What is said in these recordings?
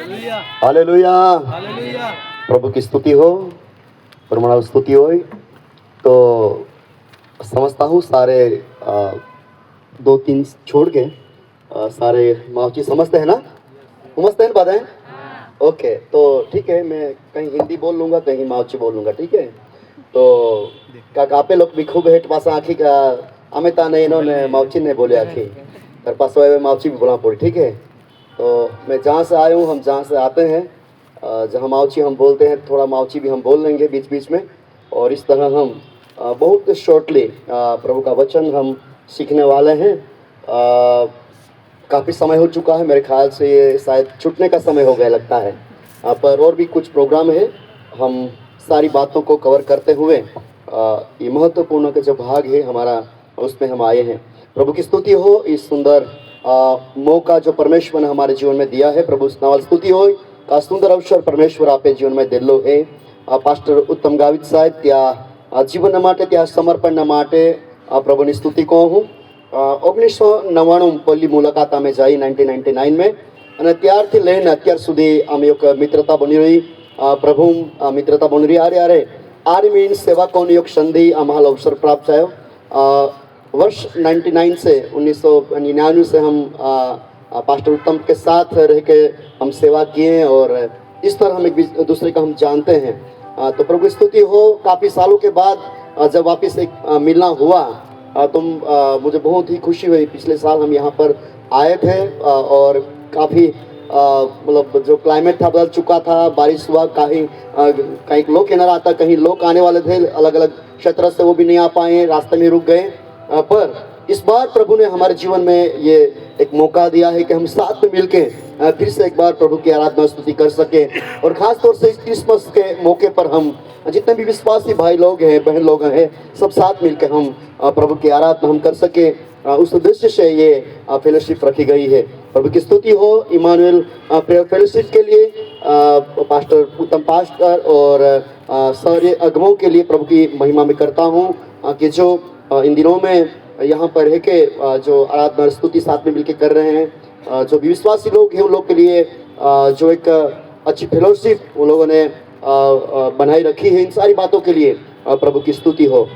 Hallelujah. प्रभु की स्तुति हो, परमाणु स्तुति हो। तो समझता हूँ सारे दो तीन छोड़ के सारे मावची समझते हैं ना, समझते हैं बातें। ओके, तो ठीक है, मैं कहीं हिंदी बोल लूँगा, कहीं मावची बोल लूँगा, ठीक है। तो काकापे लोग भी खूब हेट पासा आखी का अमित नहीं इन्होंने मावची ने बोले आखी तर पासो मावची भी बोलना पड़ी, ठीक है। तो मैं जहाँ से आया हूँ, हम जहाँ से आते हैं, जहाँ मावची हम बोलते हैं, थोड़ा मावची भी हम बोल लेंगे बीच बीच में। और इस तरह हम बहुत शॉर्टली प्रभु का वचन हम सीखने वाले हैं। काफ़ी समय हो चुका है, मेरे ख्याल से ये शायद छूटने का समय हो गया लगता है। पर और भी कुछ प्रोग्राम है, हम सारी बातों को कवर करते हुए ये महत्वपूर्ण का जो भाग है हमारा, उसमें हम आए हैं। प्रभु की स्तुति हो, इस सुंदर मौका जो परमेश्वर ने हमारे जीवन में दिया है, प्रभु नावल स्तुति हो। का सुंदर अवसर परमेश्वर आपे जीवन में दिलो है। पास्टर उत्तम गावित साहेब त्या जीवन माटे त्या समर्पण माटे प्रभुની स्तुति કહું હું। 1999 પહેલી મુલાકાત અમે જઈ 1999 में, અને ત્યારથી લઈને અત્યાર સુધી અમે એક મિત્રતા બની રહી, પ્રભુ મિત્રતા બની રહી। આરે આરે આર્મીન સેવકોની એક સંધિ અમારા अवसर प्राप्त થયો। वर्ष 99 से 1999 से हम पास्टर उत्तम के साथ रह के हम सेवा किए, और इस तरह हम एक दूसरे का हम जानते हैं। तो प्रभु की स्तुति हो, काफ़ी सालों के बाद जब वापस एक मिलना हुआ, तो मुझे बहुत ही खुशी हुई। पिछले साल हम यहाँ पर आए थे, और काफ़ी मतलब जो क्लाइमेट था बदल चुका था, बारिश हुआ, कहीं लोग किनारा आता, कहीं लोग आने वाले थे अलग अलग क्षेत्र से, वो भी नहीं आ पाए, रास्ते में रुक गए। पर इस बार प्रभु ने हमारे जीवन में ये एक मौका दिया है कि हम साथ में मिलके फिर से एक बार प्रभु की आराधना स्तुति कर सके। और ख़ास तौर से इस क्रिसमस के मौके पर हम जितने भी विश्वासी भाई लोग हैं, बहन लोग हैं, सब साथ मिलकर हम प्रभु की आराधना हम कर सके, उस उद्देश्य से ये फेलोशिप रखी गई है। प्रभु की स्तुति हो। इमानुएल प्रेयर फेलोशिप के लिए पास्टर उत्तम पास्टर और सारे अगमों के लिए प्रभु की महिमा में करता हूँ कि जो इन दिनों में यहाँ पर रह के जो आराधना स्तुति साथ में मिलकर कर रहे हैं, जो भी विश्वासी लोग हैं उन लोग के लिए जो एक अच्छी फेलोशिप उन लोगों ने बनाई रखी है, इन सारी बातों के लिए प्रभु की स्तुति हो।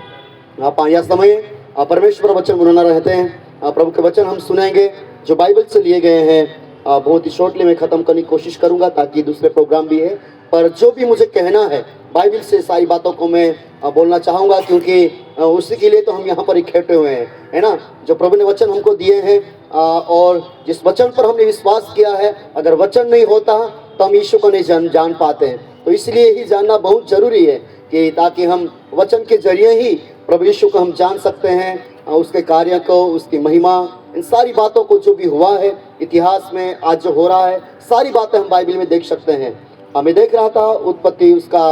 आप यह समय परमेश्वर वचन बुलाना रहते हैं, प्रभु के वचन हम सुनेंगे जो बाइबल से लिए गए हैं। बहुत ही शॉर्टली मैं ख़त्म करने की कोशिश करूँगा ताकि दूसरे प्रोग्राम भी है, पर जो भी मुझे कहना है बाइबल से सारी बातों को मैं बोलना चाहूँगा, क्योंकि उसी के लिए तो हम यहाँ पर इकट्ठे हुए हैं, है ना। जो प्रभु ने वचन हमको दिए हैं, और जिस वचन पर हमने विश्वास किया है, अगर वचन नहीं होता तो हम यीशु को नहीं जान पाते हैं। तो इसलिए ही जानना बहुत ज़रूरी है कि ताकि हम वचन के जरिए ही प्रभु यीशु को हम जान सकते हैं, उसके कार्य को, उसकी महिमा, इन सारी बातों को जो भी हुआ है इतिहास में, आज जो हो रहा है, सारी बातें हम बाइबल में देख सकते हैं। मैं देख रहा था उत्पत्ति उसका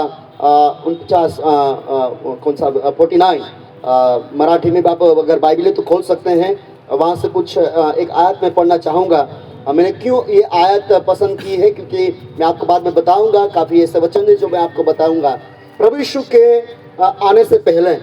49 कौन सा 49 मराठी में आप अगर बाइबल है तो खोल सकते हैं, वहाँ से कुछ एक आयत में पढ़ना चाहूँगा। मैंने क्यों ये आयत पसंद की है, क्योंकि मैं आपको बाद में बताऊँगा, काफ़ी ऐसे वचन है जो मैं आपको बताऊँगा। प्रभु यीशु के आने से पहले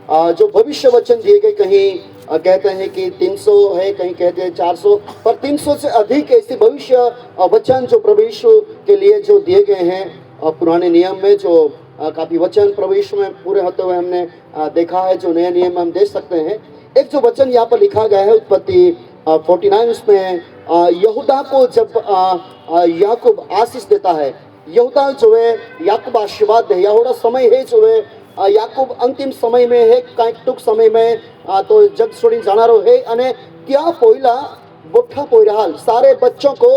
जो भविष्य वचन दिए गए, कहीं कहते हैं कि 300 है, कहीं कहते हैं 400, पर 300 से अधिक ऐसे भविष्य वचन जो प्रभु यीशु के लिए जो दिए गए हैं पुराने नियम में, जो काफ़ी वचन प्रभु यीशु में पूरे होते हुए हमने देखा है, जो नए नियम में हम देख सकते हैं। एक जो वचन यहाँ पर लिखा गया है उत्पत्ति 49, उसमें यहूदा को जब याकूब आशीष देता है, यहूदा जो है याकूब आशीर्वाद है, यहूदा समय है जो है याकूब अंतिम समय में है, कांईक टूंक समय में तो जग छोड़ी जानारो है, अने त्या पोइला बोठा पोइराल सारे बच्चों को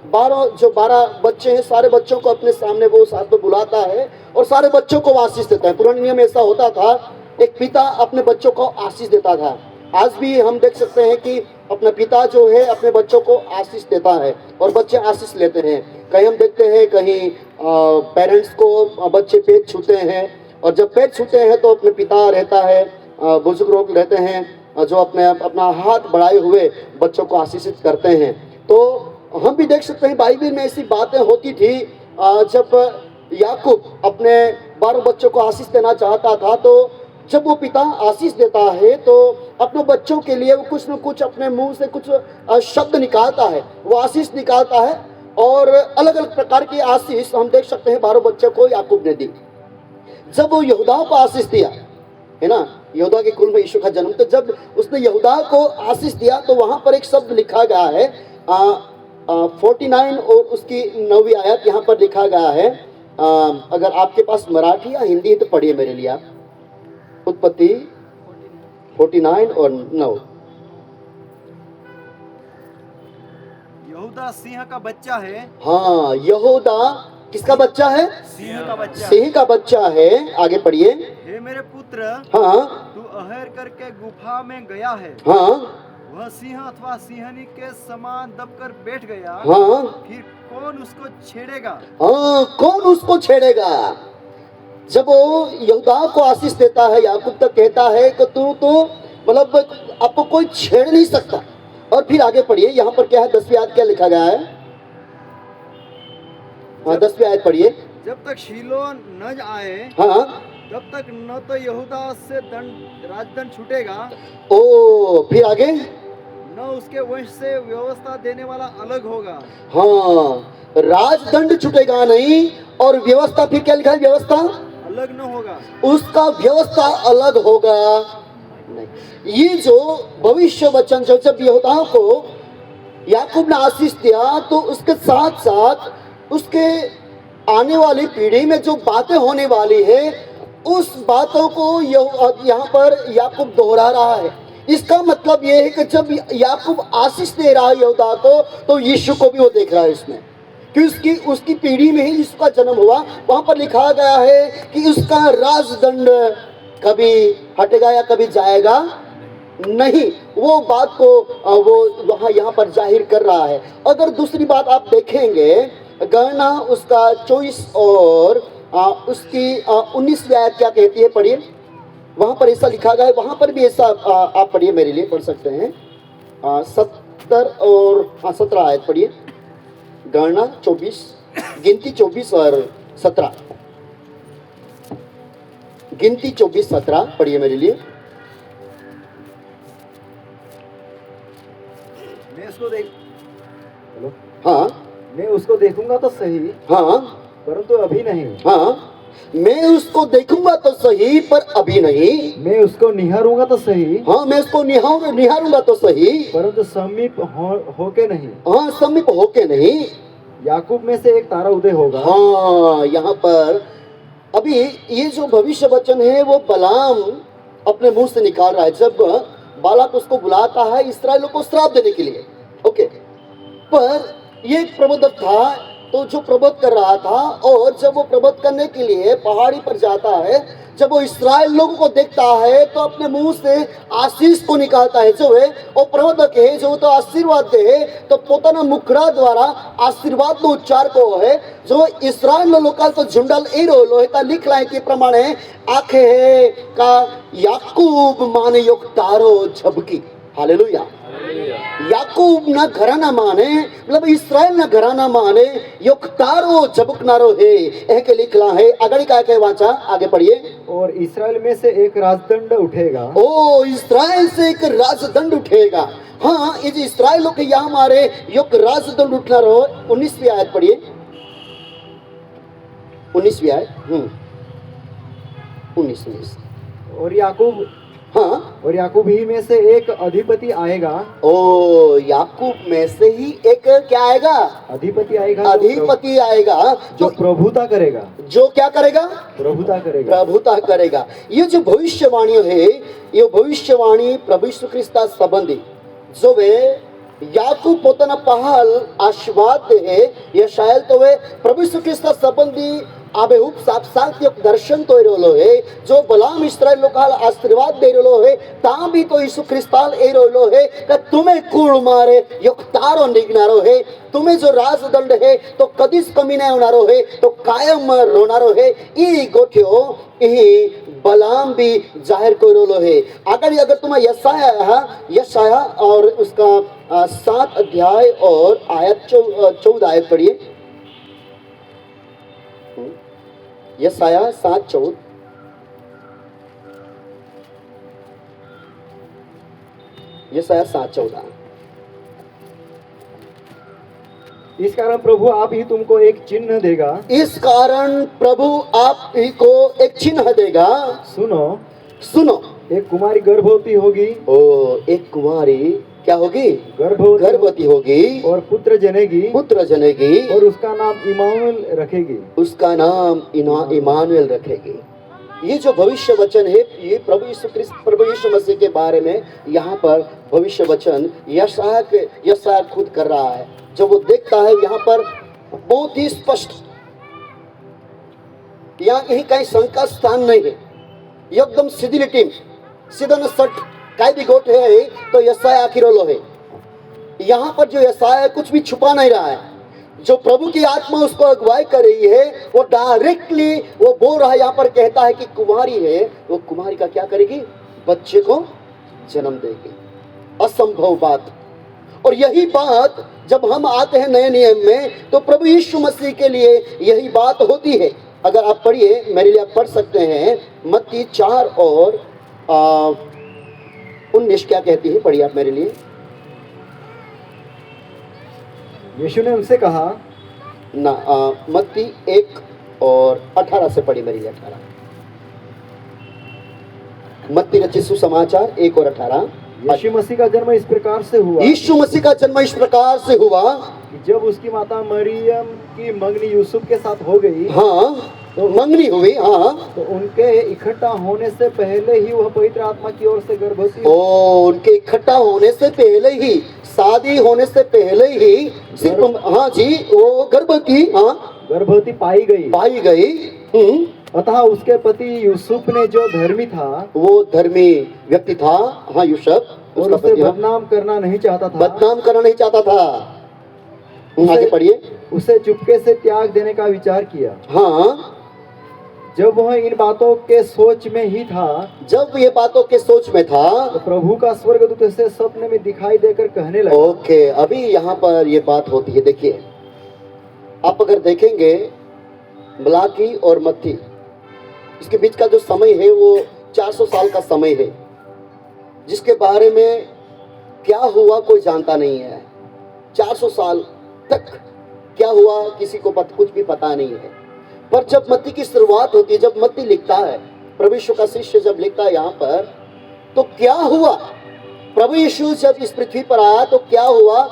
12 बच्चे हैं, सारे बच्चों को अपने सामने वो साथ में बुलाता है और सारे बच्चों को आशीष देता है। पुराने नियम में ऐसा होता था, एक पिता अपने बच्चों को आशीष देता था। आज भी हम देख सकते हैं कि अपना पिता जो है अपने बच्चों को आशीष देता है और बच्चे आशीष लेते हैं। कहीं हम देखते हैं, कहीं पेरेंट्स को बच्चे पैर छूते हैं, और जब पैर छूते हैं तो अपने पिता रहता है, बुजुर्ग लोग रहते हैं जो अपना हाथ बढ़ाए हुए बच्चों को आशीषित करते हैं। तो हम भी देख सकते हैं बाइबल में ऐसी बातें होती थी, जब याकूब अपने 12 बच्चों को आशीष देना चाहता था, तो जब वो पिता आशीष देता है तो अपने बच्चों के लिए वो कुछ न कुछ अपने मुंह से कुछ शब्द निकालता है, वो आशीष निकालता है। और अलग अलग प्रकार की आशीष हम देख सकते हैं 12 बच्चों को याकूब ने दी। जब वो यहूदा को आशीष दिया, है ना, यहूदा के कुल में यीशु का जन्म, तो जब उसने यहूदा को आशीष दिया तो वहां पर एक शब्द लिखा गया है 49 और उसकी 9वीं आयत यहाँ पर लिखा गया है। अगर आपके पास मराठी या हिंदी है तो पढ़िए मेरे लिए आप, उत्पत्ति 49 और 9। यहूदा सिंह का बच्चा है। हाँ, यहूदा किसका बच्चा है? सिंह का बच्चा। सिंह का बच्चा है। आगे पढ़िए। हे मेरे पुत्र, हाँ तू अहर करके गुफा में गया है। हाँ वह सिंह अथवा सिंहनी के समान दबकर बैठ गया। हाँ फिर कौन उसको छेड़ेगा? हाँ, कौन उसको छेड़ेगा? जब वो यहूदा को आशीष देता है, याकूब तक कहता है कि तू तो मतलब आपको कोई छेड़ नहीं सकता। और फिर आगे पढ़िए, यहाँ पर क्या है, 10वीं आयत क्या लिखा गया है? हाँ, 10वीं आयत पढ़िए। जब तक शीलो न आए, हाँ, तब तक न तो यहूदा से दंड राजदंड छूटेगा, ओ फिर आगे, न उसके वंश से व्यवस्था देने वाला अलग होगा। हाँ, राजदंड छूटेगा नहीं, और व्यवस्था फिर क्या लिखा है? व्यवस्था अलग न होगा। उसका व्यवस्था अलग होगा नहीं। ये जो भविष्य वचन जब यहूदा को याकूब ने आशीष दिया, तो उसके साथ साथ उसके आने वाली पीढ़ी में जो बातें होने वाली है, उस बातों को यहाँ पर याकूब दोहरा रहा है। इसका मतलब ये है कि जब याकूब आशीष दे रहा है यहूदा को, तो यीशु को भी वो देख रहा है इसमें, कि उसकी पीढ़ी में ही यीशु का जन्म हुआ। वहां पर लिखा गया है कि उसका राजदंड कभी हटेगा या कभी जाएगा नहीं। वो बात को वो वहां यहाँ पर जाहिर कर रहा है। अगर दूसरी बात आप देखेंगे, गणना उसका 24 और उसकी 19वीं आयत क्या कहती है, पढ़िए। वहां पर ऐसा लिखा गया है, वहां पर भी ऐसा आप पढ़िए, मेरे लिए पढ़ सकते हैं। 70 और 17 आयत पढ़िए। गणना 24, गिनती 24 और 17, गिनती 24 17 पढ़िए मेरे लिए। मैं उसको देख हेलो हाँ मैं उसको देखूंगा तो सही, हाँ परंतु अभी नहीं। हाँ, मैं उसको देखूंगा तो सही पर अभी नहीं। मैं उसको निहारूंगा तो सही, हाँ, मैं उसको निहारूंगा तो सही, परंतु समीप होके नहीं। हाँ, समीप होके नहीं। याकूब में से एक तारा उदय होगा। हाँ, यहाँ पर अभी ये जो भविष्य वचन है वो बलाम अपने मुंह से निकाल रहा है। जब बालाक उसको बुलाता है इस्राएलियों को श्राप देने के लिए, ओके, पर ये एक प्रबोधक था, तो जो प्रबोध कर रहा था, और जब वो प्रबोध करने के लिए पहाड़ी पर जाता है, जब वो इस्राएल लोगों को देखता है तो अपने मुंह से आशीष को निकालता है। जो है वो प्रबोधक है, जो तो आशीर्वाद दे, तो पोताना मुखड़ा द्वारा आशीर्वाद नो उच्चार को है। जो इस्राएल लोकल तो झुंडल ए रोलो है, लिख लाए के प्रमाणे आखे है का याकूब माने योग तारो झबकी। हालेलुया। याकूब ना घराना माने, मतलब इस्राएल ना घराना माने, योग तारो झबकनारो है, यह के लिखला है। अगड़ी क्या कहे वाचा, आगे पढ़िए। और इस्राएल में से एक राजदंड उठेगा। ओ, इस्राएल से एक राजदंड उठेगा। हाँ, ये जो इस्राएल लोग यहाँ मारे योग राजदंड उठना रहो। 19वीं आयत पढ़िए, 19वीं आयत। 19। और याकूब, हाँ, और याकूब ही में से एक अधिपति आएगा। ओ, याकूब में से ही एक क्या आएगा? अधिपति आएगा। अधिपति आएगा जो प्रभुता करेगा। जो क्या करेगा? प्रभुता करेगा। प्रभुता करेगा। ये जो भविष्यवाणी है, ये भविष्यवाणी प्रभु यीशु ख्रिस्ता संबंधी जो वे याकूब पोताना पहल आशीर्वाद है, ये शायद तो वे प्रभु यीशु ख्रिस्ता संबंधी आबे उप साक्षात एक दर्शन तो रोलो है, जो बलाम इस्राएल लोकाल आशीर्वाद दे रोलो है, ता भी तो यीशु ख्रिस्ताल ए रोलो है कि तुम्हें कूड़ मारे योग तारो निगनारो है, तुम्हें जो राजदंड है तो कदीस कमी नहीं होनारो है, तो कायम रोनारो है। ई गोठ्यो ई बलाम भी जाहिर को रोलो है। अगर तुम्हें यशाया और उसका 7 अध्याय और आयत 14 आयत पढ़िए। यशाया 7:14, यशाया 7:14। इस कारण प्रभु आप ही तुमको एक चिन्ह देगा। इस कारण प्रभु आप ही को एक चिन्ह देगा। सुनो, सुनो, एक कुमारी गर्भवती होगी। ओ, एक कुमारी क्या होगी? गर्भवती होगी और पुत्र जनेगी। पुत्र जनेगी और उसका नाम इमानुएल रखेगी। उसका नाम इमानुएल रखेगी। ये जो भविष्य वचन है, ये प्रभु यीशु मसीह के बारे में यहाँ पर भविष्य वचन यशायाह खुद कर रहा है। जब वो देखता है यहाँ पर बहुत ही स्पष्ट, यहाँ कहीं कहीं शंका स्थान नहीं है, एकदम सीधी लिटी सीधन सट काय भी गोट है तो यशायाह आखिरोलो है। यहाँ पर जो यशायाह कुछ भी छुपा नहीं रहा है। जो प्रभु की आत्मा उसको अगुवाई कर रही है, वो डायरेक्टली वो बोल रहा है। यहाँ पर कहता है कि कुमारी है, वो कुमारी का क्या करेगी? बच्चे को जन्म देगी। असंभव बात। और यही बात जब हम आते हैं नए नियम में, तो प्रभु यीशु मसीह के लिए यही बात होती है। अगर आप पढ़िए, मेरे लिए आप पढ़ सकते हैं मत्ती 4 और 19 क्या कहती है, पढ़िए आप मेरे लिए। यीशु ने उनसे कहा ना, मत्ती 1 और 18 से पढ़ी मेरे लिए। 18 मत्ती रचित सुसमाचार 1 और 18। यीशु मसीह का जन्म इस प्रकार से हुआ। यीशु मसीह का जन्म इस प्रकार से हुआ कि जब उसकी माता मरियम की मंगनी यूसुफ के साथ हो गई। हाँ, तो मंगनी हुई। हाँ, तो उनके इकट्ठा होने से पहले ही वह पवित्र आत्मा की ओर से गर्भवती ओ, उनके इकट्ठा होने से पहले ही, शादी होने से पहले ही सिर्फ, हाँ जी, वो गर्भवती, हाँ, गर्भवती पाई गई। अतः उसके पति यूसुफ ने जो धर्मी था, वो धर्मी व्यक्ति था। हाँ, यूसुफ, और उसे बदनाम करना नहीं चाहता था। आगे पढ़िए। उसे चुपके से त्याग देने का विचार किया। हाँ, जब वह इन बातों के सोच में ही था, जब ये बातों के सोच में था, तो प्रभु का स्वर्गदूत उसे सपने में दिखाई देकर कहने लगा। ओके, अभी यहाँ पर ये बात होती है। देखिए, आप अगर देखेंगे मलाकी और मत्ती, इसके बीच का जो समय है वो 400 साल का समय है, जिसके बारे में क्या हुआ कोई जानता नहीं है। 400 साल तक क्या हुआ किसी को कुछ भी पता नहीं है। पर जब मत्ती की शुरुआत होती है, जब मत्ती लिखता है, प्रभु यीशु का शिष्य जब लिखता है यहाँ पर, तो क्या हुआ? प्रभु यीशु जब इस पृथ्वी पर आया तो क्या हुआ?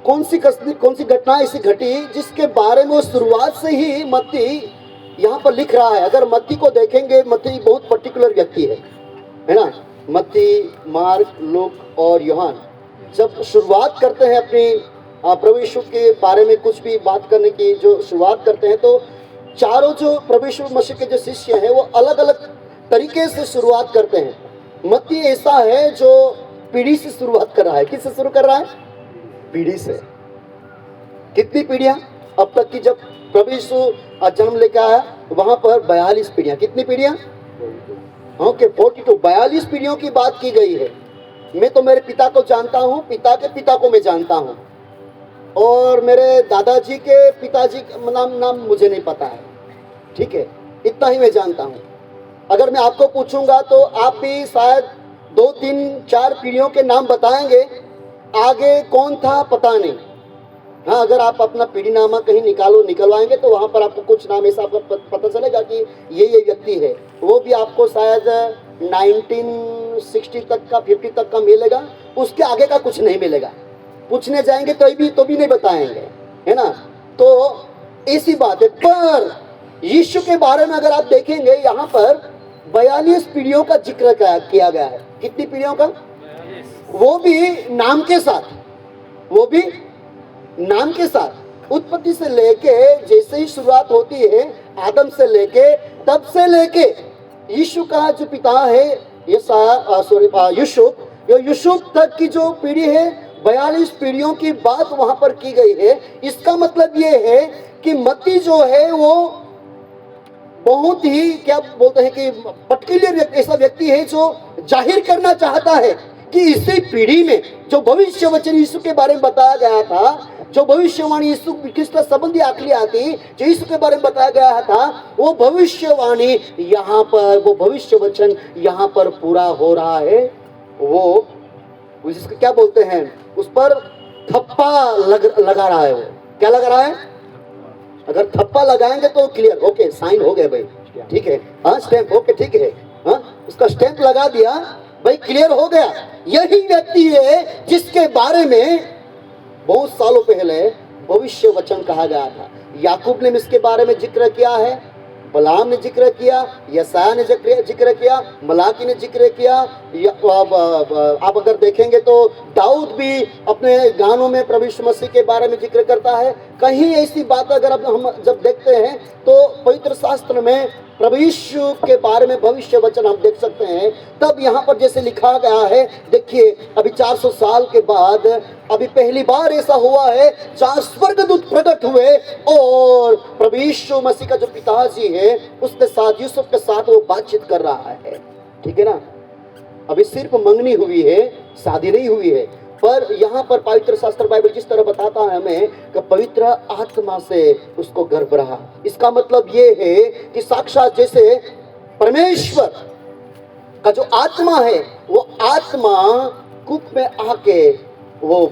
कौन सी घटना ऐसी घटी जिसके बारे में वो शुरुआत से ही मत्ती यहाँ पर लिख रहा है। अगर मत्ती को देखेंगे, मत्ती बहुत पर्टिकुलर व्यक्ति है ना। मत्ती, मार्क, लूक और यूहन्ना जब शुरुआत करते हैं अपनी प्रभु यीशु के बारे में कुछ भी बात करने की, जो शुरुआत करते हैं, तो चारों जो प्रभु यीशु मसीह के जो शिष्य हैं वो अलग अलग तरीके से शुरुआत करते हैं। मत्ती ऐसा है जो पीढ़ी से शुरुआत कर रहा है। किससे शुरू कर रहा है? पीढ़ी से। कितनी पीढ़ियां अब तक की? जब प्रभु यीशु जन्म लेकर आया वहां पर 42 पीढ़ियां। कितनी पीढ़ियां? ओके, 42, 42 पीढ़ियों की बात की गई है। मैं तो मेरे पिता को जानता हूँ, पिता के पिता को मैं जानता हूँ, और मेरे दादाजी के पिताजी का नाम मुझे नहीं पता है। ठीक है, इतना ही मैं जानता हूँ। अगर मैं आपको पूछूंगा तो आप भी शायद 2, 3, 4 पीढ़ियों के नाम बताएंगे। आगे कौन था पता नहीं। हाँ, अगर आप अपना पीढ़ी नामा कहीं निकलवाएंगे तो वहाँ पर आपको कुछ नाम ऐसा पता चलेगा कि ये व्यक्ति है। वो भी आपको शायद 1960 तक का, 50 तक का मिलेगा, उसके आगे का कुछ नहीं मिलेगा। पूछने जाएंगे तो भी नहीं बताएंगे, है ना। तो ऐसी बात है। पर यीशु के बारे में अगर आप देखेंगे, यहाँ पर 42 पीढ़ियों का जिक्र किया गया है। कितनी पीढ़ियों का? वो भी नाम के साथ, वो भी नाम के साथ। उत्पत्ति से लेके जैसे ही शुरुआत होती है, आदम से लेके, तब से लेके यीशु का जो पिता है यूसुफ तक की जो पीढ़ी है, 42 पीढ़ियों की बात वहां पर की गई है। इसका मतलब ये है कि मत्ती जो है वो बहुत ही, क्या बोलते हैं कि पर्टिकुलर ऐसा व्यक्ति है जो जाहिर करना चाहता है कि इसी पीढ़ी में जो भविष्य वचन यीशु के बारे में बताया गया था, जो भविष्यवाणी यीशु क्रिस्त संबंधी आखिरी आती जो यीशु के बारे में बताया गया था, वो भविष्यवाणी यहाँ पर, वो भविष्य वचन यहाँ पर पूरा हो रहा है। वो जिसको क्या बोलते हैं, उस पर थप्पा लगा रहा है। वो क्या लगा रहा है? अगर थप्पा लगाएंगे तो क्लियर, ओके साइन हो गया भाई, ठीक है, हाँ स्टैंप, ओके ठीक है, हाँ उसका स्टैंप लगा दिया भाई, क्लियर हो गया। यही व्यक्ति है जिसके बारे में बहुत सालों पहले भविष्य वचन कहा गया था। याकूब ने इसके बारे में जिक्र किया है, बलाम ने जिक्र किया, यसाया ने जिक्र किया, मलाकी ने जिक्र किया। आप अगर देखेंगे तो दाऊद भी अपने गानों में प्रभु यीशु मसीह के बारे में जिक्र करता है। कहीं ऐसी बात अगर अब हम जब देखते हैं तो पवित्र शास्त्र में प्रभु यीशु के बारे में भविष्य वचन हम देख सकते हैं। तब यहाँ पर जैसे लिखा गया है, देखिए अभी 400 साल के बाद अभी पहली बार ऐसा हुआ है जहाँ स्वर्गदूत प्रकट हुए और प्रभु यीशु मसीह का जो पिताजी है उसके साथ, यूसुफ के साथ वो बातचीत कर रहा है, ठीक है ना। अभी सिर्फ मंगनी हुई है, शादी नहीं हुई है, पर यहाँ पर पवित्र शास्त्र बाइबल जिस तरह बताता है हमें कि पवित्र आत्मा से उसको गर्भ रहा। इसका मतलब ये है कि साक्षात जैसे परमेश्वर का जो आत्मा है वो आत्मा कूप में आके वो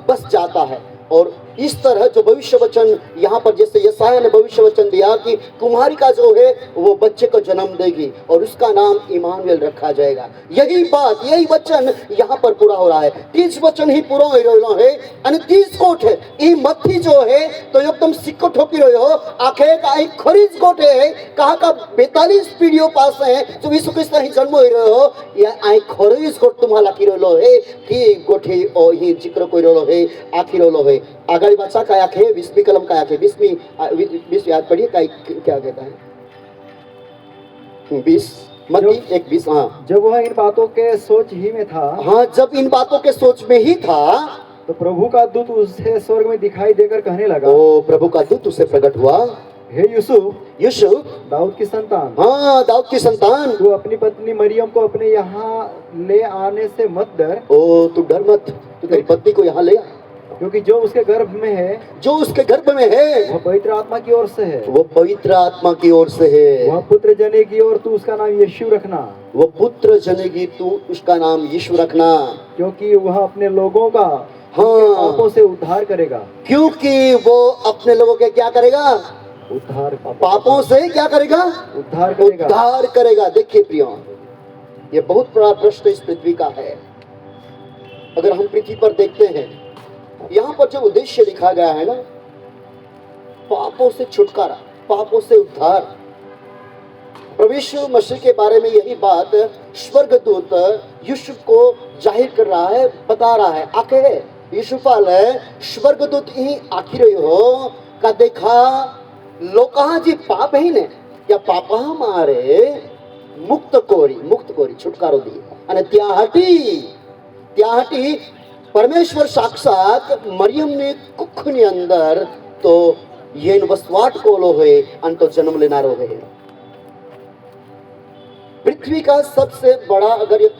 बस जाता है। और इस तरह जो भविष्य वचन यहाँ पर जैसे यसाया ने भविष्य वचन दिया कि कुमारिका जो है वो बच्चे को जन्म देगी और उसका नाम इमानुएल रखा जाएगा। यही बात, यही वचन यहाँ पर पूरा हो रहा है। 30 वचन ही पूरा हो रहा है અને 30 कोट है ई मत्थी जो है तो एकदम सिक्को ठोकी रहे हो आखे का एक खरीज गोटे है कहा का 42 पीढ़ियों पास है जो विश्व कृष्ण ही जन्म हो रहे हो या आई खरीज गोट तुम्हाला की रहो है कि गोठी ओ ही जिक्र कोई रहो है आखिर रहो है। आगाड़ी बच्चा का आखे 20वीं कलम का आखे 20 याद पढ़िए क्या कहता है 20 मत्ती 1:20। हाँ जब वह इन बातों के सोच ही में था, हाँ जब इन बातों के सोच में ही था तो प्रभु का दूत उसे स्वर्ग में दिखाई देकर कहने लगा, ओ प्रभु का दूत उसे प्रकट हुआ, हे यूसुफ दाऊद की संतान, हाँ दाऊद की संतान, तू अपनी पत्नी मरियम को अपने यहाँ ले आने से मत डर, ओ तू डर मत, तू तेरी पत्नी को यहाँ ले आ, क्योंकि जो उसके गर्भ में है, जो उसके गर्भ में है वह पवित्र आत्मा की ओर से है, वो पवित्र आत्मा की ओर से है। वह पुत्र जनेगी और तू उसका नाम यीशु रखना, वो पुत्र जनेगी तू उसका नाम यीशु रखना, क्योंकि वह अपने लोगों का हाँ पापों से उद्धार करेगा, क्योंकि वो अपने लोगों के क्या करेगा, उद्धार पापों से क्या करेगा, उद्धार करेगा। उद्धार करेगा। देखिए प्रियो, ये बहुत बड़ा प्रश्न इस पृथ्वी का है। अगर हम पृथ्वी पर देखते हैं यहाँ पर जो उद्देश्य लिखा गया है ना, पापों से छुटकारा, पापों से उद्धार, प्रभु यीशु मसीह के बारे में यही बात स्वर्गदूत यूसुफ को जाहिर कर रहा है, बता रहा है। आके यूसुफाल स्वर्गदूत ही आखिर हो का देखा लोका जी पाप ही ने या पापा मारे मुक्त कोरी छुटकारो दी અને ત્યાંથી પરમેશ્વર સાક્ષાત મરિયમને કુખની અંદર તો येन वसवाट कोलो है अन तो जन्म लेनारो है। पृथ्वी का सबसे बड़ा अगर ये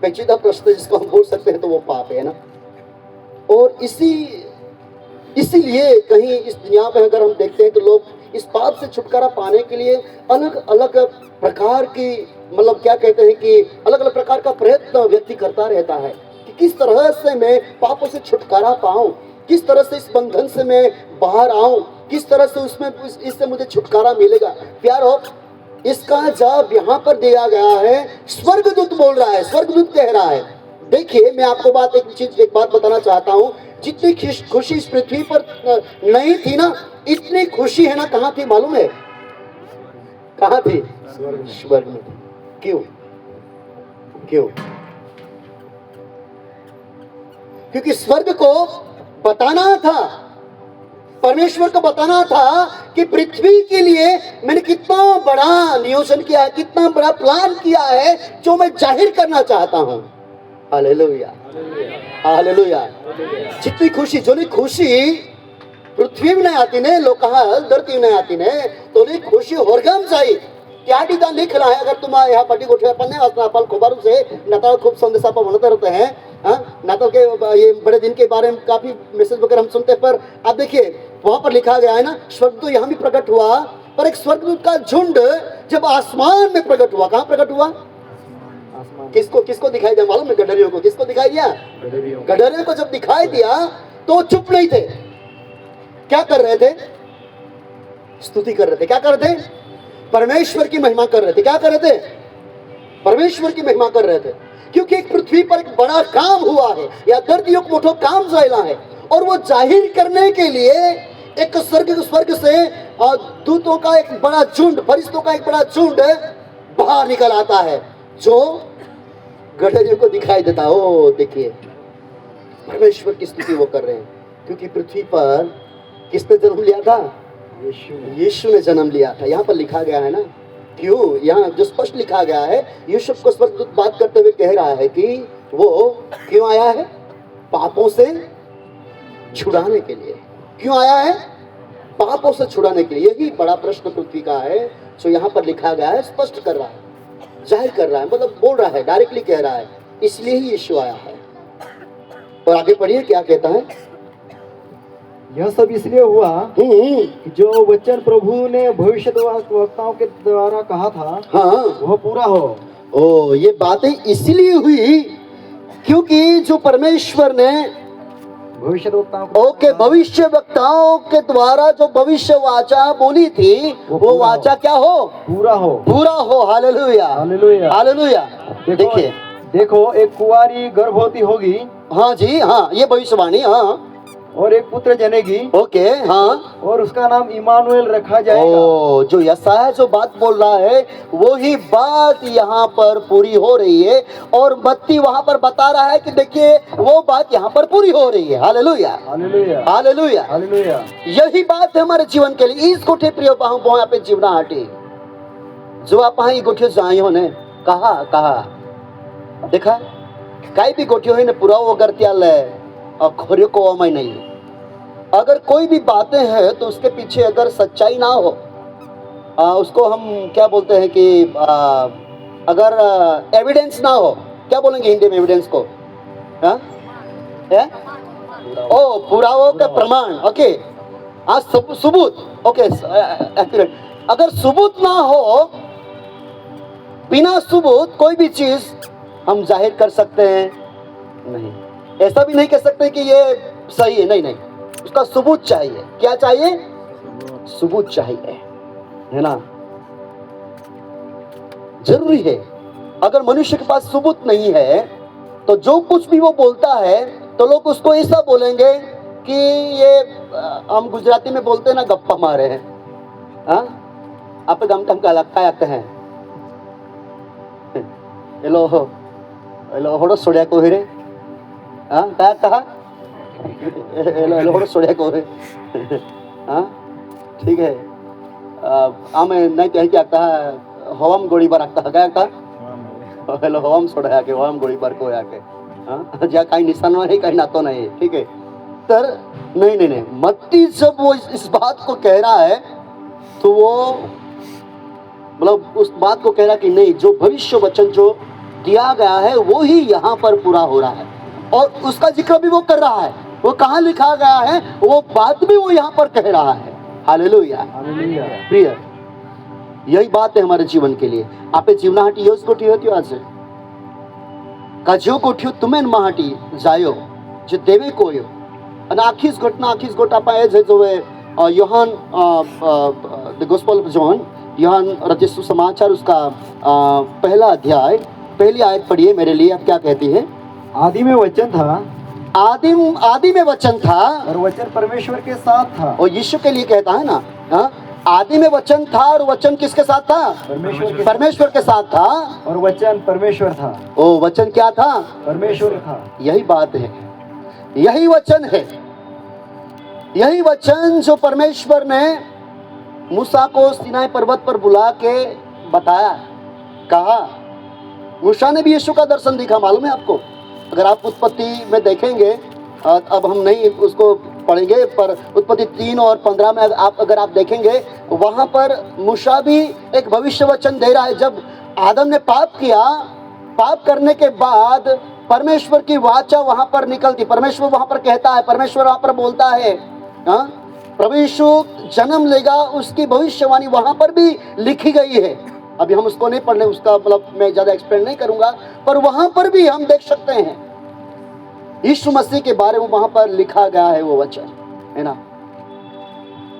पेचीदा प्रश्न जिसको हम बोल सकते हैं तो वो पाप है ना। और इसीलिए कहीं इस दुनिया में अगर हम देखते हैं तो लोग इस पाप से छुटकारा पाने के लिए अलग अलग प्रकार की मतलब क्या कहते हैं कि अलग अलग प्रकार का प्रयत्न व्यक्ति करता रहता है कि किस तरह से मैं पापों से छुटकारा पाऊं, किस तरह से इस बंधन से मैं बाहर आऊं, किस तरह से उसमें इससे मुझे छुटकारा मिलेगा। प्यारो, इसका जवाब यहाँ पर दिया गया है। स्वर्गदूत बोल रहा है, स्वर्गदूत कह रहा है। देखिए मैं आपको एक बात बताना चाहता हूँ, जितनी खुशी इस पृथ्वी पर नहीं थी ना, इतनी खुशी है ना कहाँ थी मालूम है? कहाँ थी? स्वर्ग में। क्यों? क्योंकि स्वर्ग को बताना था, परमेश्वर को बताना था कि पृथ्वी के लिए मैंने कितना बड़ा नियोजन किया है, कितना बड़ा प्लान किया है जो मैं जाहिर करना चाहता हूं। Hallelujah, hallelujah. जितनी खुशी, जो खुशी पृथ्वी में नहीं आती ने, लोग कहा धरती में नहीं आती ने, तो नहीं खुशी होरगाम जाई त्या ठिकाणी लिख रहा है। अगर तुम यहाँ पट्टी गोठे पन्ने वाचना अपन खोबारू से नाताल खूब संदेशा पर बनते रहते हैं, नाताल के ये बड़े दिन के बारे में काफी मैसेज वगैरह हम सुनते हैं। पर आप देखिए वहां पर लिखा गया है ना, स्वर्गदूत यहाँ भी प्रकट हुआ, पर एक स्वर्गदूत का झुंड जब आसमान में प्रकट हुआ। कहाँ प्रकट हुआ? किसको दिखाई दिया मालूम है? गडरियों को। किसको दिखाई दिया? गडरियों को जब दिखाई दिया तो वो चुप नहीं थे, क्या कर रहे थे? स्तुति कर रहे थे। क्या कर रहे थे? परमेश्वर की महिमा कर रहे थे। क्या कर रहे थे? परमेश्वर की महिमा कर रहे थे। क्योंकि एक पृथ्वी पर एक बड़ा काम हुआ है, या धरती को मोटो काम जायला है, और वो जाहिर करने के लिए एक स्वर्ग से दूतों का एक बड़ा झुंड, फरिश्तों का एक बड़ा झुंड बाहर निकल आता है, जो गठरियों को दिखाई देता है। ओ देखिए, परमेश्वर की स्तुति वो कर रहे हैं। क्योंकि पृथ्वी पर किसने जन्म लिया था? यीशु ने जन्म लिया था। यहाँ पर लिखा गया है ना, क्यों? यहाँ जो स्पष्ट लिखा गया है, यीशु को स्वर्गदूत बात करते हुए कह रहा है कि वो क्यों आया है? पापों से छुड़ाने के लिए। क्यों आया है? पापों से छुड़ाने के लिए। यही बड़ा प्रश्न पृथ्वी का है, जो यहाँ पर लिखा गया है, स्पष्ट कर रहा है, जाहिर कर रहा है, मतलब बोल रहा है, डायरेक्टली कह रहा है, इसलिए ही यीशु आया है। और आगे पढ़िए क्या कहता है। यह सब इसलिए हुआ कि जो वचन प्रभु ने भविष्यद्वक्ताओं के द्वारा कहा था, हाँ, वह पूरा हो। ओ, ये बातें इसलिए हुई क्योंकि जो परमेश्वर ने भविष्य वक्ताओं के द्वारा जो भविष्य वाचा बोली थी, वो वाचा क्या हो? पूरा हो, पूरा हो। Hallelujah, hallelujah, hallelujah. देखिए, देखो एक कुंवारी गर्भवती होगी। हाँ जी, हाँ, ये भविष्यवाणी। हाँ, और एक पुत्र जनेगी। ओके, हाँ, और उसका नाम इमानुएल रखा जाएगा। ओ, जो यशायाह जो बात बोल रहा है, वो ही बात यहाँ पर पूरी हो रही है। और मत्ती वहाँ पर बता रहा है कि देखिए, वो बात यहाँ पर पूरी हो रही है। Hallelujah, hallelujah, hallelujah, hallelujah. यही बात है हमारे जीवन के लिए। इस गोठे प्रिय यहाँ पे जीवना हाटी, जो आप ही गोठियों जाइयो ने कहा देखा, कई भी गोठियों ने पूरा वो करतियाल और खोरियो को मैं नहीं। अगर कोई भी बातें हैं तो उसके पीछे अगर सच्चाई ना हो, उसको हम क्या बोलते हैं कि अगर एविडेंस ना हो, क्या बोलेंगे हिंदी में एविडेंस को? ओ, पुरावों का प्रमाण। ओके, सबूत। Okay, accurate. अगर सबूत ना हो, बिना सबूत कोई भी चीज हम जाहिर कर सकते हैं नहीं। ऐसा भी नहीं कह सकते कि ये सही है, नहीं, उसका सबूत चाहिए। क्या चाहिए? सबूत चाहिए, है ना? जरूरी है। अगर मनुष्य के पास सबूत नहीं है तो जो कुछ भी वो बोलता है तो लोग उसको ऐसा बोलेंगे कि ये हम गुजराती में बोलते हैं ना, गप्पा मारे हैं। हाँ, आप गम का लगता हैं। हेलो होड़ो सोड़िया को रे। हाँ, कहा हेलो सोड़िया को रे। हाँ, ठीक है। आमे नहीं तो क्या कहा, हवाम गोली बार आता क्या कहा, हेलो हवाम सोड़ा के हवाम गोली बार को आके। हाँ, ज्या काही निशान नहीं, काही नातो नहीं, ठीक है। तर नहीं, मत्ती जब वो इस बात को कह रहा है तो वो मतलब उस बात को कह रहा कि नहीं, जो भविष्य वचन जो दिया गया है वो ही यहाँ पर पूरा हो रहा है। और उसका जिक्र भी वो कर रहा है। वो कहाँ लिखा गया है, वो बात भी वो यहाँ पर कह रहा है। Hallelujah, hallelujah. प्रिय, यही बात है हमारे जीवन के लिए। आपे जीवनाहाटी योज कोठी होती आज का जो कोठियो तुम्हें महाटी जायो जो देवे कोयो। અને આખી જ ઘટના પાએ છે જો યોહાન द गॉस्पेल ऑफ जॉन, योहान रचित सुसमाचार, उसका पहला अध्याय पहली आयत पढ़िए मेरे लिए। अब क्या कहती है? आदि में वचन था, आदि में वचन था, और वचन परमेश्वर के साथ था। और यीशु के लिए कहता है ना, आदि में वचन था और वचन किसके साथ था? परमेश्वर के साथ था। और वचन परमेश्वर था। ओ, वचन क्या था? परमेश्वर था। यही बात है, यही वचन है, यही वचन जो परमेश्वर ने मूसा को सीनाई पर्वत पर बुला के बताया, कहा। मूसा ने भी यीशु का दर्शन दिखा, मालूम है आपको? अगर आप उत्पत्ति में देखेंगे, अब हम नहीं उसको पढ़ेंगे, पर उत्पत्ति 3 और 15 में अगर आप देखेंगे, वहां पर मूसा भी एक भविष्य वचन दे रहा है। जब आदम ने पाप किया, पाप करने के बाद परमेश्वर की वाचा वहां पर निकलती, परमेश्वर वहां पर कहता है, परमेश्वर वहां पर बोलता है, प्रभु यीशु जन्म लेगा, उसकी भविष्यवाणी वहां पर भी लिखी गई है। अभी हम उसको नहीं पढ़ने, उसका मतलब मैं ज्यादा एक्सप्लेन नहीं करूंगा, पर वहां पर भी हम देख सकते हैं यीशु मसीह के बारे में वहां पर लिखा गया है वो वचन, है ना।